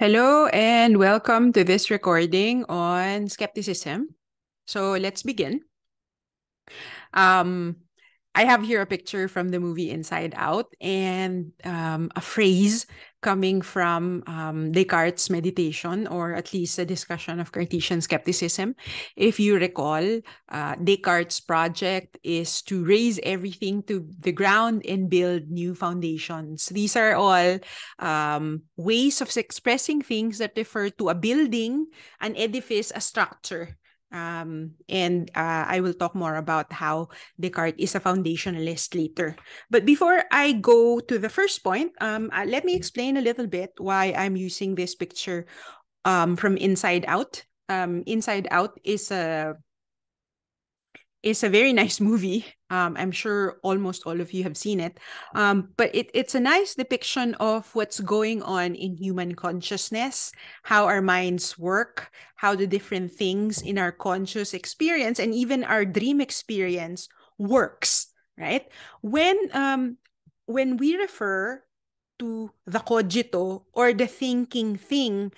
Hello and welcome to this recording on skepticism. So let's begin. Um, I have here a picture from the movie Inside Out and a phrase coming from Descartes' meditation, or at least a discussion of Cartesian skepticism. If you recall, Descartes' project is to raise everything to the ground and build new foundations. These are all ways of expressing things that refer to a building, an edifice, a structure. I will talk more about how Descartes is a foundationalist later. But before I go to the first point, let me explain a little bit why I'm using this picture from Inside Out. Inside Out is a very nice movie. I'm sure almost all of you have seen it. But it's a nice depiction of what's going on in human consciousness, how our minds work, how the different things in our conscious experience and even our dream experience works, right? When we refer to the cogito or the thinking thing,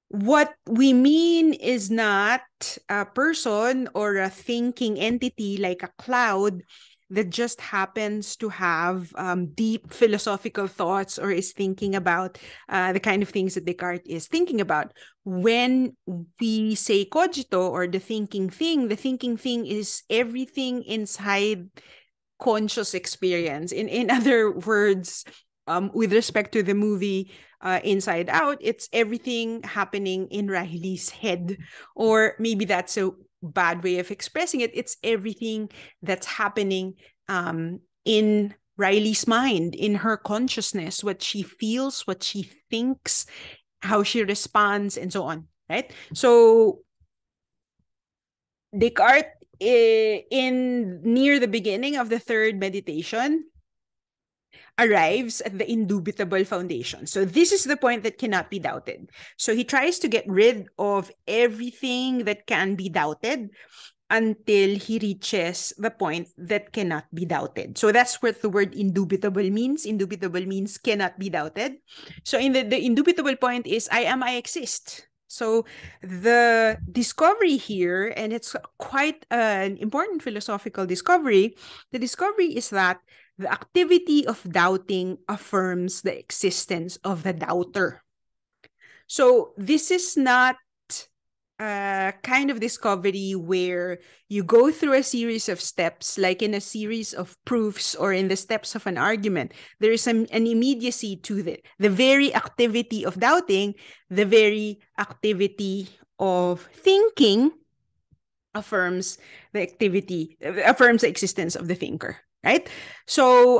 what we mean is not a person or a thinking entity like a cloud that just happens to have deep philosophical thoughts or is thinking about the kind of things that Descartes is thinking about. When we say cogito or the thinking thing is everything inside conscious experience. In other words, with respect to the movie Inside Out, it's everything happening in Riley's head. Or maybe that's a bad way of expressing it. It's everything that's happening in Riley's mind, in her consciousness, what she feels, what she thinks, how she responds, and so on, right? So Descartes, in near the beginning of the third meditation, arrives at the indubitable foundation. So this is the point that cannot be doubted. So he tries to get rid of everything that can be doubted until he reaches the point that cannot be doubted. So that's what the word indubitable means. Indubitable means cannot be doubted. So in the indubitable point is I am, I exist. So the discovery here, and it's quite an important philosophical discovery, the discovery is that the activity of doubting affirms the existence of the doubter. So this is not a kind of discovery where you go through a series of steps, like in a series of proofs or in the steps of an argument. There is an immediacy to the very activity of doubting, the very activity of thinking affirms the existence of the thinker, right? So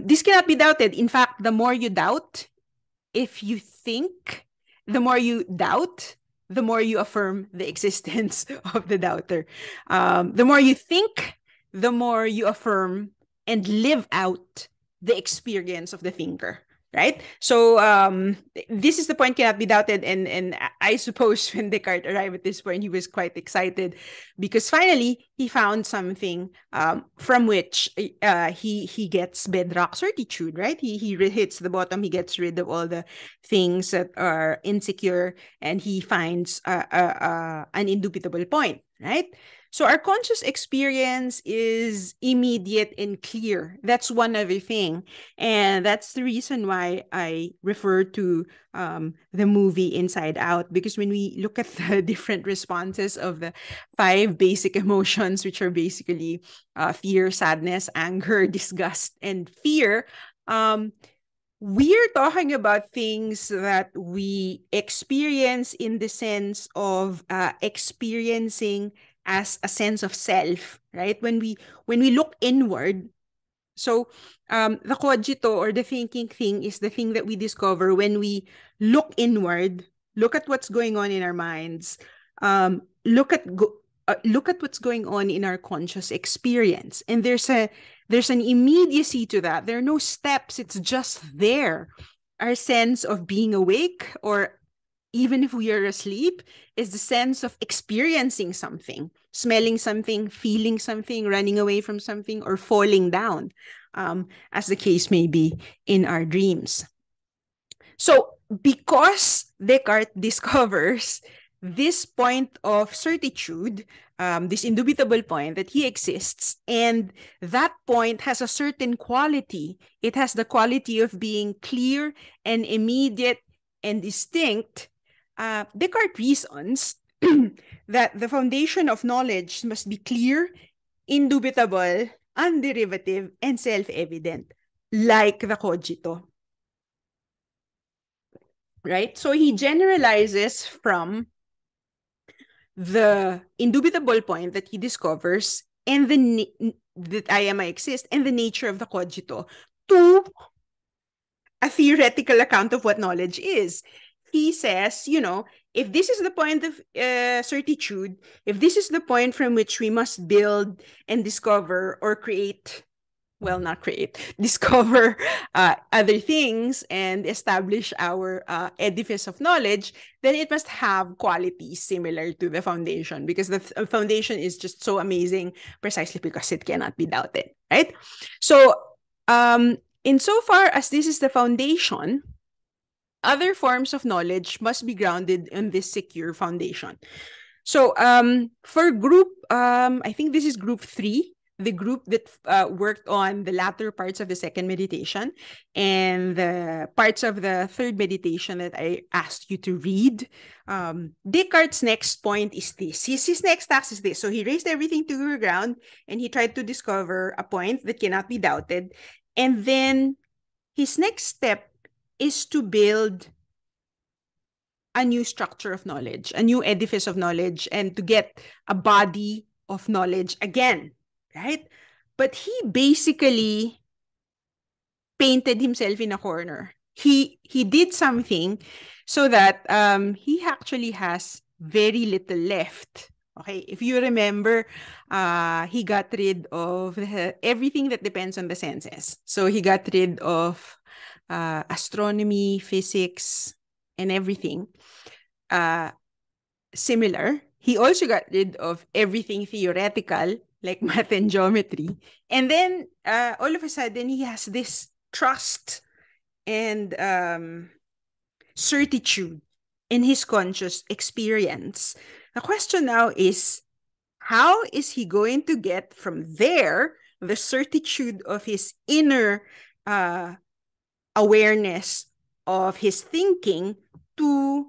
this cannot be doubted. In fact, the more you doubt, if you think, the more you doubt, the more you affirm the existence of the doubter. The more you think, the more you affirm and live out the experience of the thinker. Right? So this is the point cannot be doubted. And I suppose when Descartes arrived at this point, he was quite excited because finally he found something from which he gets bedrock certitude, right? He hits the bottom, he gets rid of all the things that are insecure, and he finds an indubitable point, right? So our conscious experience is immediate and clear. That's one other thing. And that's the reason why I refer to the movie Inside Out, because when we look at the different responses of the 5 basic emotions, which are basically fear, sadness, anger, disgust, and fear, we're talking about things that we experience in the sense of experiencing as a sense of self, right? When we look inward, so the cogito or the thinking thing is the thing that we discover when we look inward, look at what's going on in our minds, look at what's going on in our conscious experience, and there's an immediacy to that. There are no steps; it's just there. Our sense of being awake, or even if we are asleep, is the sense of experiencing something, smelling something, feeling something, running away from something, or falling down, as the case may be in our dreams. So because Descartes discovers this point of certitude, this indubitable point that he exists, and that point has a certain quality. It has the quality of being clear and immediate and distinct. Descartes reasons that the foundation of knowledge must be clear, indubitable, underivative, and self-evident, like the cogito. Right? So he generalizes from the indubitable point that he discovers and that I exist and the nature of the cogito to a theoretical account of what knowledge is. He says, if this is the point of certitude, if this is the point from which we must build and discover or create, well, not create, discover other things and establish our edifice of knowledge, then it must have qualities similar to the foundation, because the foundation is just so amazing precisely because it cannot be doubted, right? So, insofar as this is the foundation, other forms of knowledge must be grounded in this secure foundation. So, for group, I think this is group 3, the group that worked on the latter parts of the second meditation and the parts of the third meditation that I asked you to read. Descartes' next point is this. His next task is this. So he raised everything to the ground and he tried to discover a point that cannot be doubted. And then his next step is to build a new structure of knowledge, a new edifice of knowledge, and to get a body of knowledge again, right? But he basically painted himself in a corner. He did something so that he actually has very little left. Okay, if you remember, he got rid of everything that depends on the senses. So he got rid of astronomy, physics, and everything. Similar, he also got rid of everything theoretical, like math and geometry. And then all of a sudden, he has this trust and certitude in his conscious experience. The question now is, how is he going to get from there the certitude of his inner awareness of his thinking to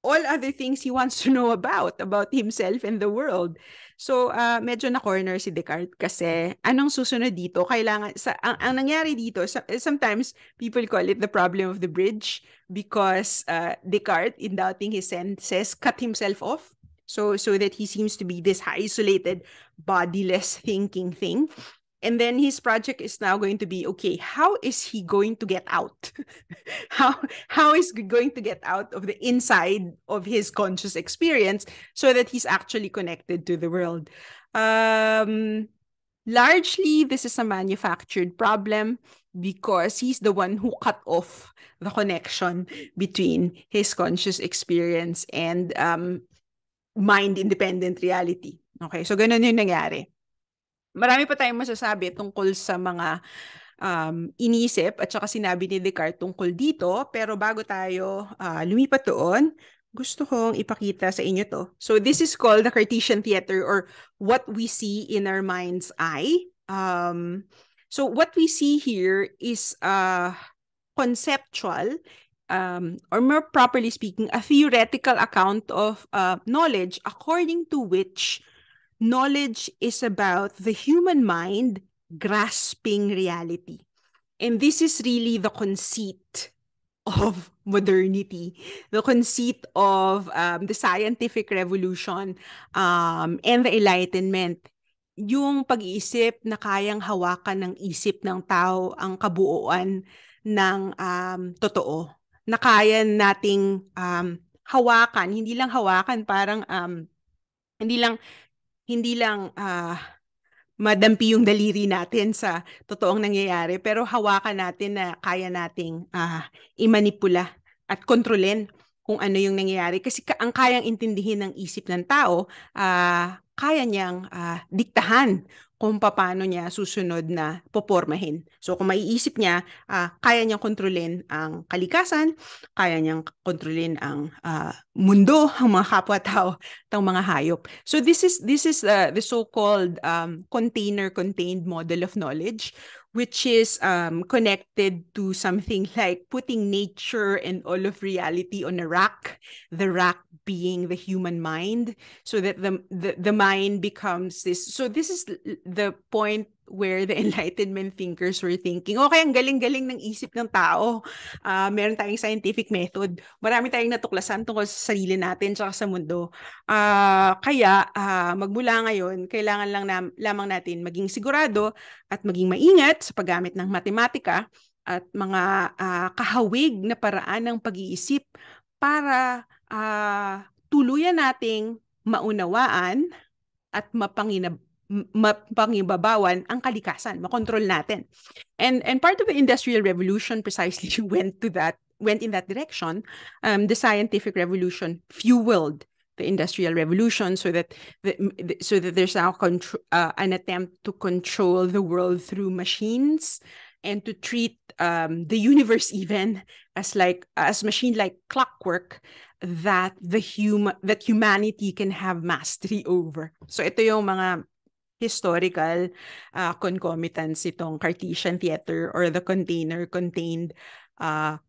all other things he wants to know about himself and the world? So, medyo na-corner si Descartes kasi anong susunod dito? Kailangan, ang nangyari dito, sometimes people call it the problem of the bridge because Descartes, in doubting his senses, cut himself off. So that he seems to be this isolated, bodiless thinking thing. And then his project is now going to be, okay, how is he going to get out? how is he going to get out of the inside of his conscious experience so that he's actually connected to the world? Largely, this is a manufactured problem because he's the one who cut off the connection between his conscious experience and mind-independent reality. Okay, so ganun yung nangyari. Marami pa tayong masasabi tungkol sa mga inisip at saka sinabi ni Descartes tungkol dito. Pero bago tayo lumipat doon, gusto kong ipakita sa inyo to. So this is called the Cartesian theater, or what we see in our mind's eye. So what we see here is conceptual, or more properly speaking, a theoretical account of knowledge, according to which knowledge is about the human mind grasping reality. And this is really the conceit of modernity, the conceit of the scientific revolution and the Enlightenment. Yung pag-iisip na kayang hawakan ng isip ng tao ang kabuuan ng totoo. Na kaya nating hawakan, hindi lang hawakan, parang hindi lang madampi yung daliri natin sa totoong nangyayari, pero hawakan natin na kaya nating imanipula at kontrolin kung ano yung nangyayari. Kasi ang kayang intindihin ng isip ng tao, kaya niyang diktahan kung paano niya susunod na popormahin. So kung maiisip niya, kaya niyang kontrolin ang kalikasan, kaya niyang kontrolin ang mundo, ang mga kapwa-tao, ang mga hayop. So this is the so-called container-contained model of knowledge, which is connected to something like putting nature and all of reality on a rack, the rack being the human mind, so that the mind becomes this. So this is the point where the Enlightenment thinkers were thinking, okay, ang galing-galing ng isip ng tao. Meron tayong scientific method. Marami tayong natuklasan tungkol sa sarili natin tsaka sa mundo. Kaya magmula ngayon, kailangan lamang natin maging sigurado at maging maingat sa paggamit ng matematika at mga kahawig na paraan ng pag-iisip para tuluyan nating maunawaan at mapangibabawan ang kalikasan, makontrol natin. And part of the Industrial Revolution precisely went in that direction. The scientific revolution fueled the Industrial Revolution, so that there's now an attempt to control the world through machines and to treat the universe even as machine-like clockwork that humanity can have mastery over. So ito yung mga historical concomitants itong Cartesian theater or the container-contained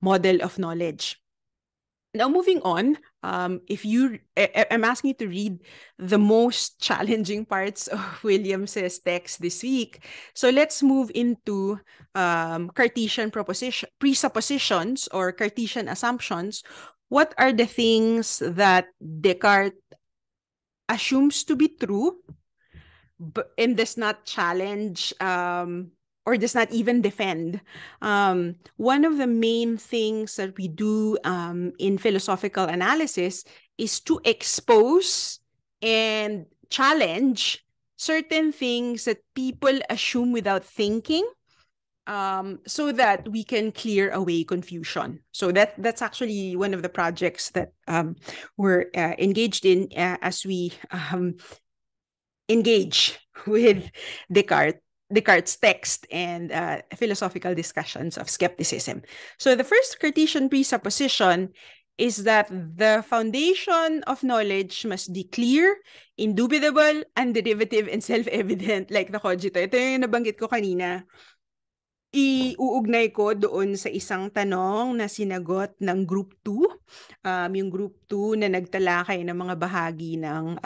model of knowledge. Now, moving on, I'm asking you to read the most challenging parts of Williams's text this week. So let's move into Cartesian presuppositions or Cartesian assumptions. What are the things that Descartes assumes to be true and does not challenge or does not even defend? One of the main things that we do in philosophical analysis is to expose and challenge certain things that people assume without thinking, so that we can clear away confusion. So that's actually one of the projects that we're engaged in as we engage with Descartes' text and philosophical discussions of skepticism. So the first Cartesian presupposition is that the foundation of knowledge must be clear, indubitable, underivative, and self-evident, like the cogito. Ito yung nabanggit ko kanina. Iuugnay ko doon sa isang tanong na sinagot ng Group 2. Yung Group 2 na nagtalakay ng mga bahagi ng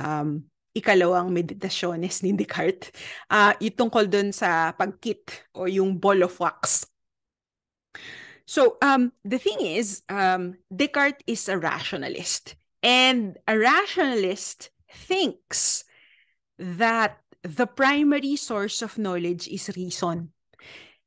ikalawang meditasyones ni Descartes. Itungkol doon sa pagkit o yung ball of wax. So the thing is, Descartes is a rationalist. And a rationalist thinks that the primary source of knowledge is reason.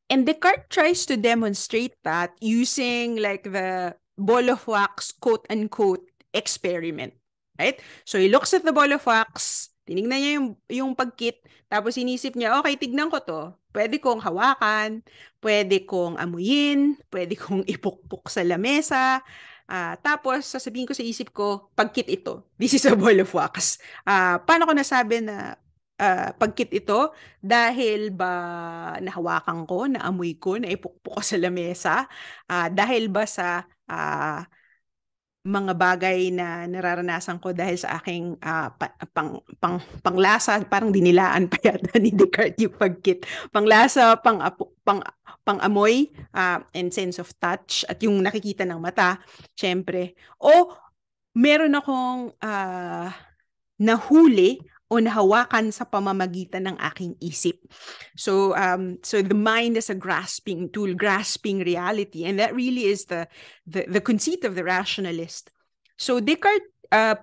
And Descartes tries to demonstrate that using like the ball of wax quote-unquote experiment. Right? So he looks at the ball of wax, tinignan niya yung pagkit, tapos inisip niya, okay, tignan ko to. Pwede kong hawakan, pwede kong amuyin, pwede kong ipukpok sa lamesa, tapos sasabihin ko sa isip ko, pagkit ito. This is a ball of wax. Paano ko nasabi na pagkit ito? Dahil ba nahawakan ko, naamoy ko, naipukpok ko sa lamesa? Dahil ba sa mga bagay na nararanasan ko dahil sa aking panglasa, parang dinilaan pa yata ni Descartes yung pagkit. Panglasa, pangamoy, and sense of touch, at yung nakikita ng mata, syempre. O meron akong nahuli o nahawakan sa pamamagitan ng aking isip. So the mind is a grasping tool, grasping reality, and that really is the conceit of the rationalist. So Descartes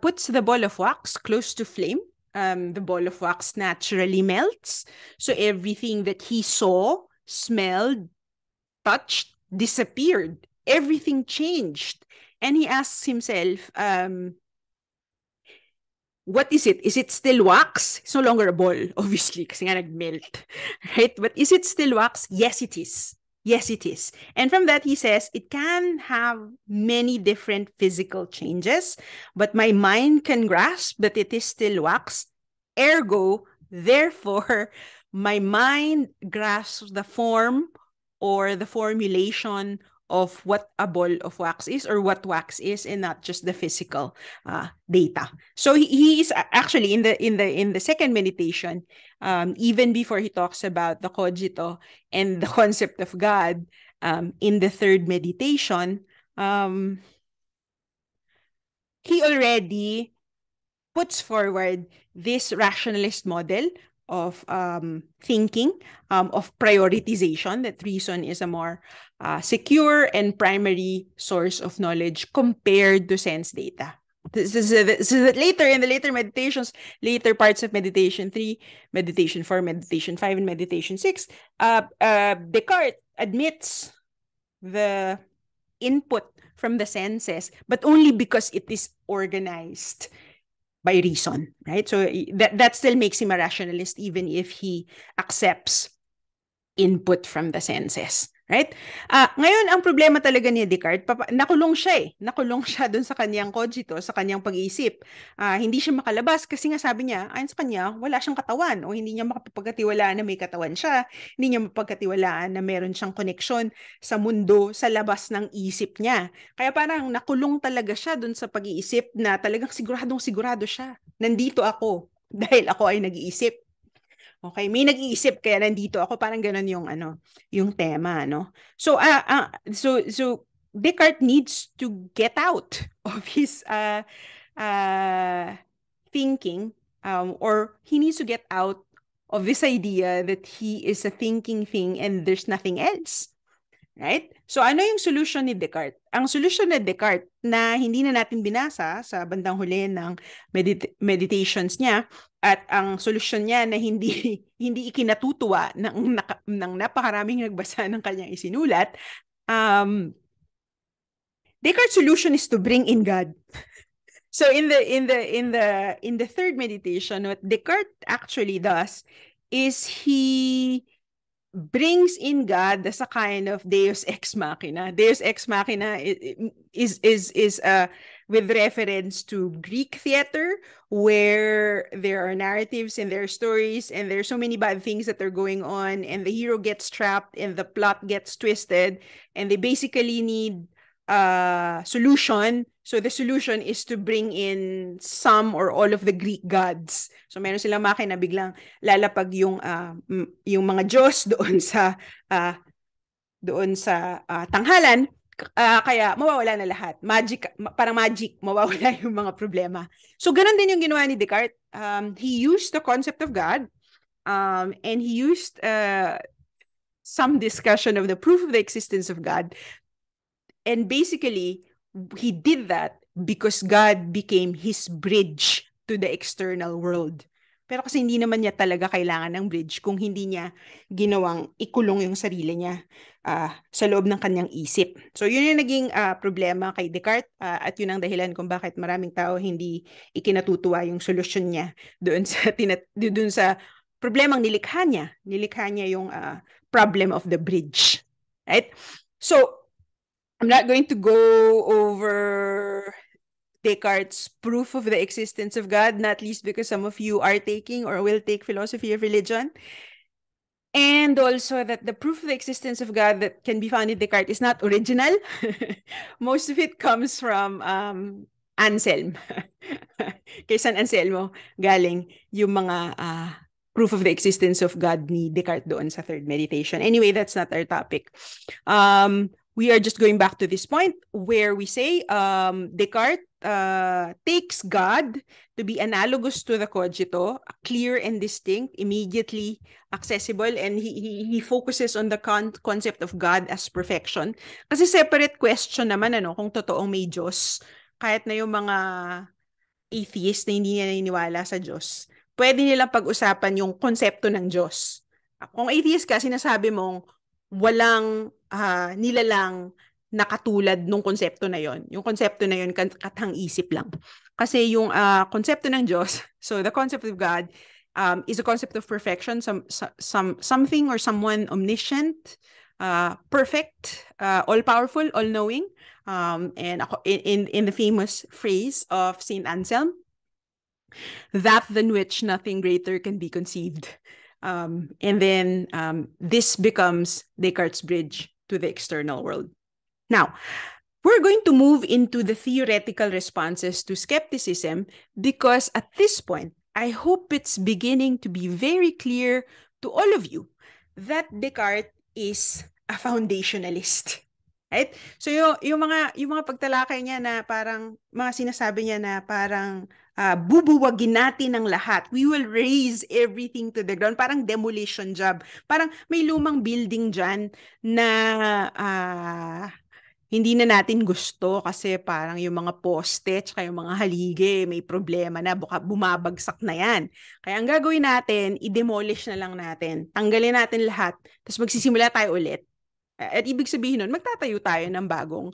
puts the ball of wax close to flame. The ball of wax naturally melts. So everything that he saw, smelled, touched, disappeared. Everything changed. And he asks himself, what is it? Is it still wax? It's no longer a ball, obviously, kasi nga nag-melt. Right? But is it still wax? Yes, it is. Yes, it is. And from that, he says, it can have many different physical changes, but my mind can grasp that it is still wax. Ergo, therefore, my mind grasps the form or the formulation of what a ball of wax is or what wax is, and not just the physical data. So he is actually in the second meditation, even before he talks about the cogito and the concept of God, in the third meditation, he already puts forward this rationalist model of thinking, of prioritization, that reason is a more secure and primary source of knowledge compared to sense data. So that later in the later meditations, later parts of meditation 3, meditation 4, meditation 5, and meditation 6, Descartes admits the input from the senses, but only because it is organized by reason, right? So that still makes him a rationalist, even if he accepts input from the senses. Right? Ngayon, ang problema talaga ni Descartes, nakulong siya eh. Nakulong siya dun sa kanyang cogito, sa kanyang pag-iisip. Hindi siya makalabas kasi nga sabi niya, ayon sa kanya, wala siyang katawan o hindi niya makapagkatiwalaan na may katawan siya. Hindi niya mapagkatiwalaan na meron siyang koneksyon sa mundo, sa labas ng isip niya. Kaya parang nakulong talaga siya dun sa pag-iisip na talagang siguradong-sigurado siya. Nandito ako dahil ako ay nag-iisip. Okay, may nag-iisip kaya nandito ako, parang ganun yung yung tema, no? So so Descartes needs to get out of his thinking, or he needs to get out of this idea that he is a thinking thing and there's nothing else. Right? So ano yung solution ni Descartes? Ang solution ni Descartes na hindi na natin binasa sa bandang huli ng meditations niya, at ang solution niya na hindi ikinatutuwa ng napakaraming nagbasa ng kanyang isinulat, Descartes' solution is to bring in God. So in the third meditation, what Descartes actually does is he brings in God as a kind of Deus ex machina. Deus ex machina is with reference to Greek theater, where there are narratives and there are stories and there's so many bad things that are going on, and the hero gets trapped and the plot gets twisted, and they basically need solution. So the solution is to bring in some or all of the Greek gods. So meron silang makina, biglang lalapag yung mga Diyos doon sa tanghalan, kaya mawawala na lahat. Parang magic, mawawala yung mga problema. So ganun din yung ginawa ni Descartes. He used the concept of God, and he used some discussion of the proof of the existence of God. And basically, he did that because God became his bridge to the external world. Pero kasi hindi naman niya talaga kailangan ng bridge kung hindi niya ginawang ikulong yung sarili niya sa loob ng kanyang isip. So yun yung naging problema kay Descartes, at yun ang dahilan kung bakit maraming tao hindi ikinatutuwa yung solusyon niya doon sa problemang nilikha niya. Nilikha niya yung problem of the bridge. Right? So I'm not going to go over Descartes' proof of the existence of God, not least because some of you are taking or will take philosophy of religion. And also that the proof of the existence of God that can be found in Descartes is not original. Most of it comes from Anselm. Kay San Anselmo galing yung mga proof of the existence of God ni Descartes doon sa third meditation. Anyway, that's not our topic. We are just going back to this point where we say Descartes takes God to be analogous to the cogito, clear and distinct, immediately accessible, and he focuses on the concept of God as perfection. Kasi separate question naman kung totoong may Diyos, kahit na yung mga atheist na hindi naniniwala sa Diyos, pwede nilang pag-usapan yung konsepto ng Diyos. Kung atheist ka, sinasabi mong walang nilalang na katulad nung konsepto na yon. Yung konsepto na yon katang isip lang. Kasi yung konsepto ng Diyos, so the concept of God is a concept of perfection, something or someone omniscient, perfect, all-powerful, all-knowing, and in the famous phrase of Saint Anselm, that than which nothing greater can be conceived. And then this becomes Descartes' bridge to the external world. Now, we're going to move into the theoretical responses to skepticism because at this point, I hope it's beginning to be very clear to all of you that Descartes is a foundationalist. Right? So yung mga pagtalakay niya na parang mga sinasabi niya na parang bubuwagin natin ang lahat. We will raise everything to the ground. Parang demolition job. Parang may lumang building dyan na hindi na natin gusto kasi parang yung mga poste tsaka yung mga halige may problema na, bumabagsak na yan. Kaya ang gagawin natin, i-demolish na lang natin. Tanggalin natin lahat, tapos magsisimula tayo ulit. At ibig sabihin nun, magtatayo tayo ng bagong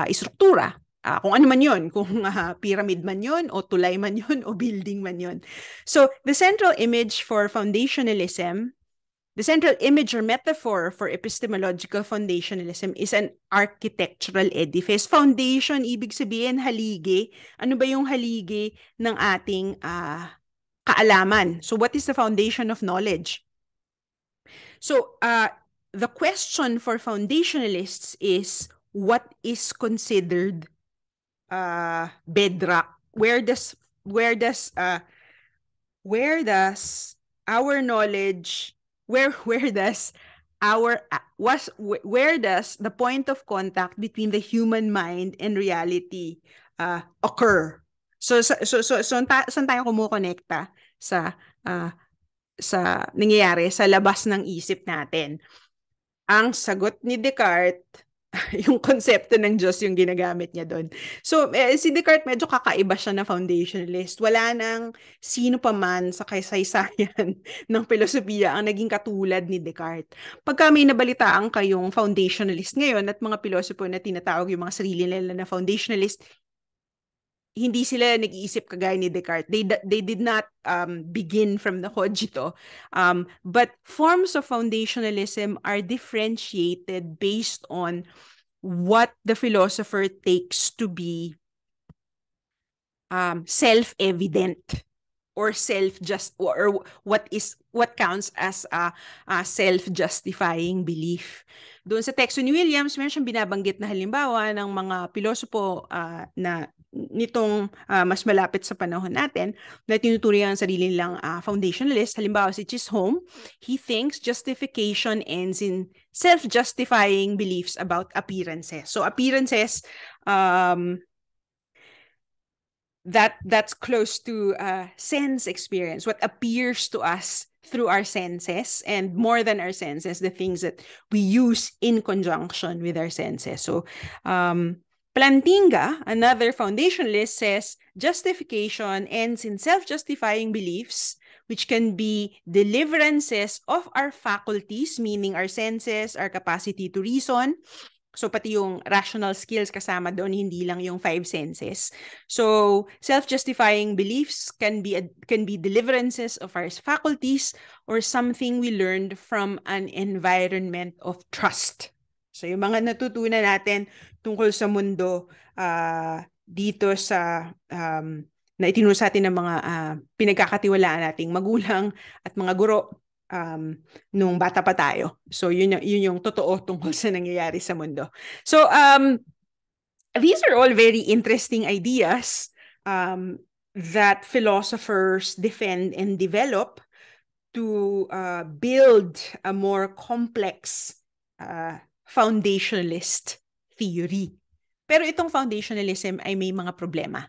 istruktura. Kung ano man yun, kung pyramid man yun, o tulay man yun, o building man yun. So, the central image for foundationalism, the central image or metaphor for epistemological foundationalism is an architectural edifice. Foundation, ibig sabihin, halige. Ano ba yung halige ng ating kaalaman? So, what is the foundation of knowledge? So, the question for foundationalists is, what is considered bedrock? Where does our knowledge, where does the point of contact between the human mind and reality occur? So saan tayo kumukonekta sa nangyayari sa labas ng isip natin? Ang sagot ni Descartes, yung konsepto ng Diyos yung ginagamit niya doon. So, si Descartes medyo kakaiba siya na foundationalist. Wala nang sino pa man sa kasaysayan ng filosofiya ang naging katulad ni Descartes. Pagka may nabalitaan kayong foundationalist ngayon at mga pilosopo na tinatawag yung mga sarili nila na foundationalist, hindi sila nag-iisip kagaya ni Descartes. They did not begin from the cogito. But forms of foundationalism are differentiated based on what the philosopher takes to be self-evident or what counts as a self-justifying belief. Doon sa teksto ni Williams, meron siyang binabanggit na halimbawa ng mga pilosopo na nitong mas malapit sa panahon natin na tinuturing ang sarili nilang foundationalist. Halimbawa si Chisholm, he thinks justification ends in self-justifying beliefs about appearances. So appearances, that's close to sense experience, what appears to us through our senses, and more than our senses, the things that we use in conjunction with our senses. So Plantinga, another foundationalist, says justification ends in self-justifying beliefs, which can be deliverances of our faculties, meaning our senses, our capacity to reason. So pati yung rational skills kasama doon, hindi lang yung 5 senses. So self-justifying beliefs can be deliverances of our faculties or something we learned from an environment of trust. So yung mga natutunan natin tungkol sa mundo dito sa na itinuro sa atin ng mga pinagkakatiwalaan nating magulang at mga guro nung bata pa tayo. So yun yung totoo tungkol sa nangyayari sa mundo. So these are all very interesting ideas that philosophers defend and develop to build a more complex foundationalist theory. Pero itong foundationalism ay may mga problema.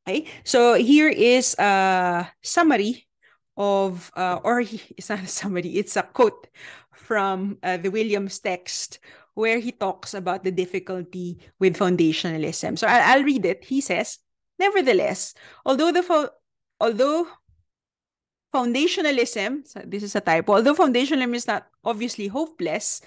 Okay? So here is a summary of, or it's not a summary, it's a quote from the Williams text where he talks about the difficulty with foundationalism. So I'll read it. He says, nevertheless, although foundationalism, so this is a typo, although foundationalism is not obviously hopeless,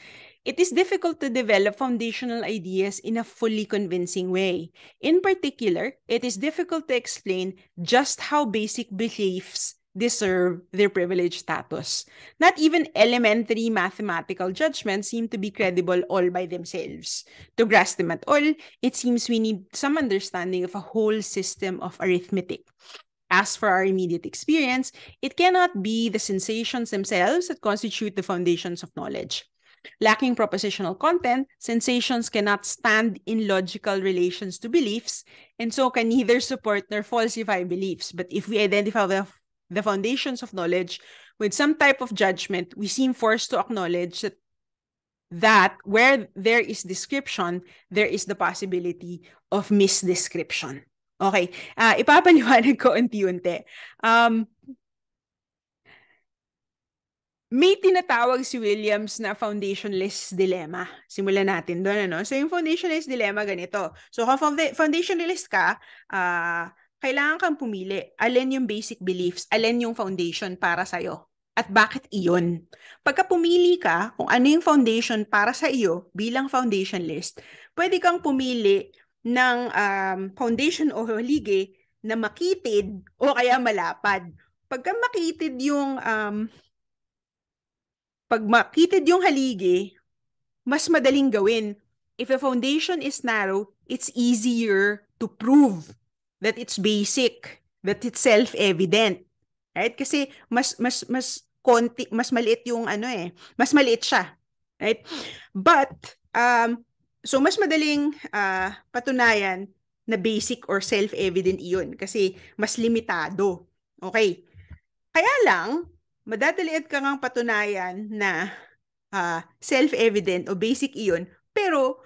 it is difficult to develop foundational ideas in a fully convincing way. In particular, it is difficult to explain just how basic beliefs deserve their privileged status. Not even elementary mathematical judgments seem to be credible all by themselves. To grasp them at all, it seems we need some understanding of a whole system of arithmetic. As for our immediate experience, it cannot be the sensations themselves that constitute the foundations of knowledge. Lacking propositional content, sensations cannot stand in logical relations to beliefs, and so can neither support nor falsify beliefs. But if we identify the foundations of knowledge with some type of judgment, we seem forced to acknowledge that where there is description, there is the possibility of misdescription. Okay, ipapaliwanag ko unti-unti. May tinatawag si Williams na foundationless dilemma. Simulan natin doon, ano? So, yung foundationless dilemma, ganito. So, kung foundationless ka, kailangan kang pumili. Alin yung basic beliefs? Alin yung foundation para sa'yo? At bakit iyon? Pagka pumili ka kung ano yung foundation para sa iyo bilang foundation list, pwede kang pumili ng foundation o haligi na makitid o kaya malapad. Pagka makitid yung pag makitid yung haligi, mas madaling gawin. If the foundation is narrow, it's easier to prove that it's basic, that it's self-evident. Right? Kasi mas maliit yung mas maliit siya. Right? But so mas madaling patunayan na basic or self-evident iyon kasi mas limitado. Okay. Kaya lang, madadaliit ka ngang patunayan na self-evident o basic iyon, pero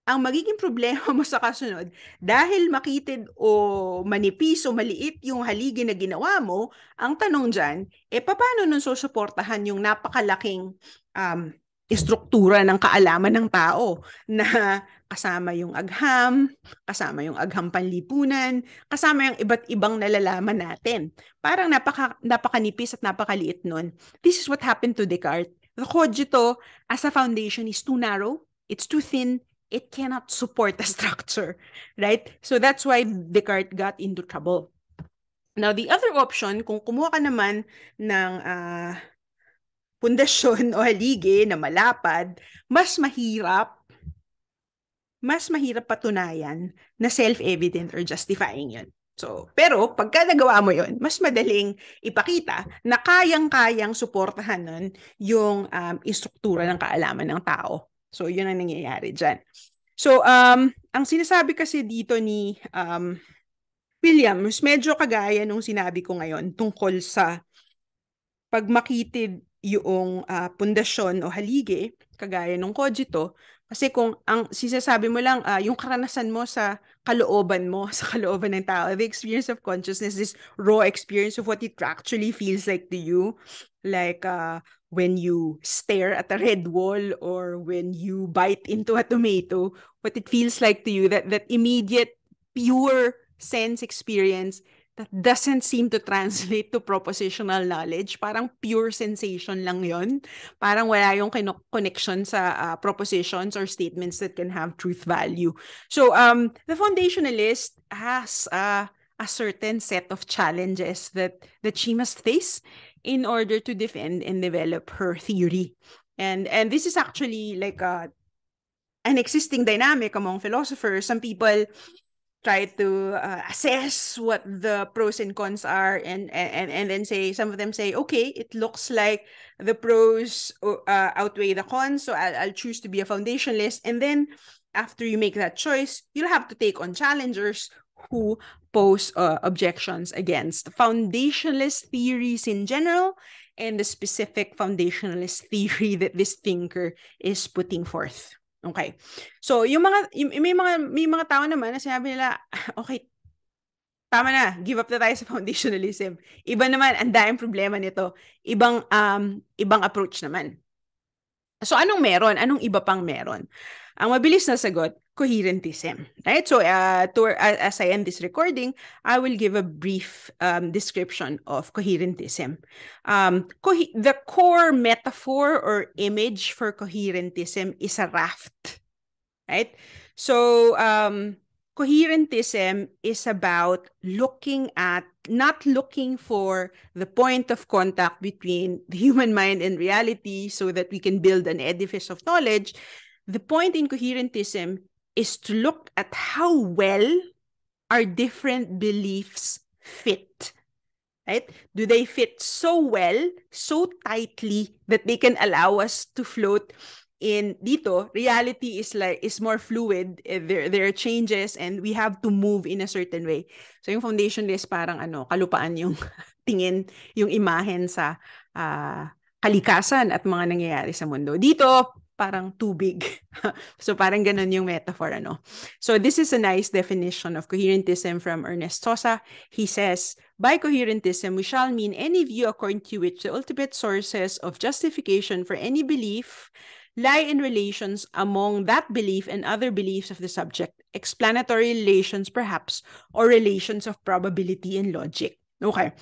ang magiging problema mo sa kasunod, dahil makitid o manipis o maliit yung haligi na ginawa mo, ang tanong dyan, paano nun susuportahan yung napakalaking istruktura ng kaalaman ng tao na kasama yung agham, kasama yung agham panlipunan, kasama yung iba't ibang nalalaman natin. Parang napakanipis at napakaliit nun. This is what happened to Descartes. The cogito as a foundation is too narrow, it's too thin, it cannot support the structure, right? So that's why Descartes got into trouble. Now, the other option, kung kumuha ka naman ng pundasyon o haligi na malapad, mas mahirap patunayan na self-evident or justifying yun. So, pero pagka nagawa mo yun, mas madaling ipakita na kayang-kayang suportahan nun yung istruktura ng kaalaman ng tao. So, yun ang nangyayari dyan. So, ang sinasabi kasi dito ni Williams, medyo kagaya nung sinabi ko ngayon tungkol sa pagmakitid yung pundasyon o haligi, kagaya nung cogito, kasi kung ang sinasabi mo lang, yung karanasan mo sa kalooban ng tao, the experience of consciousness, this raw experience of what it actually feels like to you, like when you stare at a red wall or when you bite into a tomato, what it feels like to you, that immediate, pure sense experience, that doesn't seem to translate to propositional knowledge. Parang pure sensation lang yon. Parang wala yung connection sa propositions or statements that can have truth value. So the foundationalist has a certain set of challenges that she must face in order to defend and develop her theory. And this is actually like an existing dynamic among philosophers. Some people try to assess what the pros and cons are, and then say, some of them say, okay, it looks like the pros outweigh the cons, so I'll choose to be a foundationalist. And then after you make that choice, you'll have to take on challengers who pose objections against foundationalist theories in general and the specific foundationalist theory that this thinker is putting forth. Okay. So, may mga tao naman na sinabi nila, okay, tama na, give up na tayo sa foundationalism. Iba naman, ang daming problema nito. Ibang approach naman. So, anong meron? Anong iba pang meron? Ang mabilis na sagot, coherentism. Right? So, as I end this recording, I will give a brief description of coherentism. The core metaphor or image for coherentism is a raft. Right? So, coherentism is about not looking for the point of contact between the human mind and reality so that we can build an edifice of knowledge. The point in coherentism is to look at how well our different beliefs fit. Right? Do they fit so well, so tightly that they can allow us to float in dito? Reality is more fluid. There are changes and we have to move in a certain way. So yung foundationless parang kalupaan yung tingin, yung imahen sa kalikasan at mga nangyayari sa mundo. Dito parang tubig. So parang ganun yung metaphor, So this is a nice definition of coherentism from Ernest Sosa. He says, by coherentism, we shall mean any view according to which the ultimate sources of justification for any belief lie in relations among that belief and other beliefs of the subject, explanatory relations perhaps, or relations of probability and logic. Okay.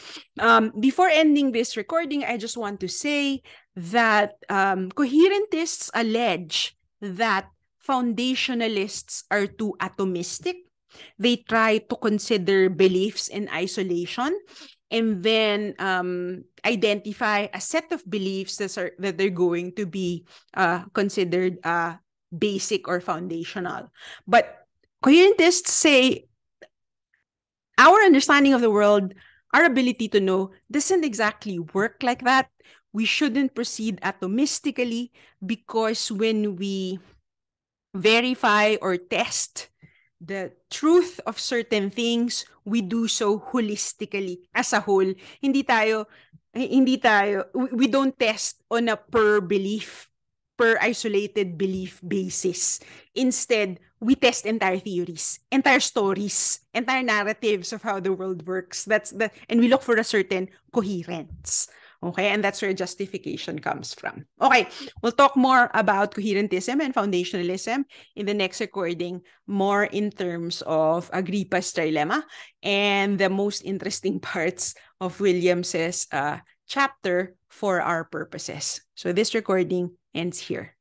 Before ending this recording, I just want to say that coherentists allege that foundationalists are too atomistic. They try to consider beliefs in isolation and then identify a set of beliefs that they're going to be considered basic or foundational. But coherentists say our understanding of the world, our ability to know, doesn't exactly work like that. We shouldn't proceed atomistically because when we verify or test the truth of certain things, we do so holistically as a whole. We don't test on a per isolated belief basis. Instead, we test entire theories, entire stories, entire narratives of how the world works. And we look for a certain coherence. Okay, and that's where justification comes from. Okay, we'll talk more about coherentism and foundationalism in the next recording, more in terms of Agrippa's trilemma and the most interesting parts of Williams's chapter for our purposes. So this recording ends here.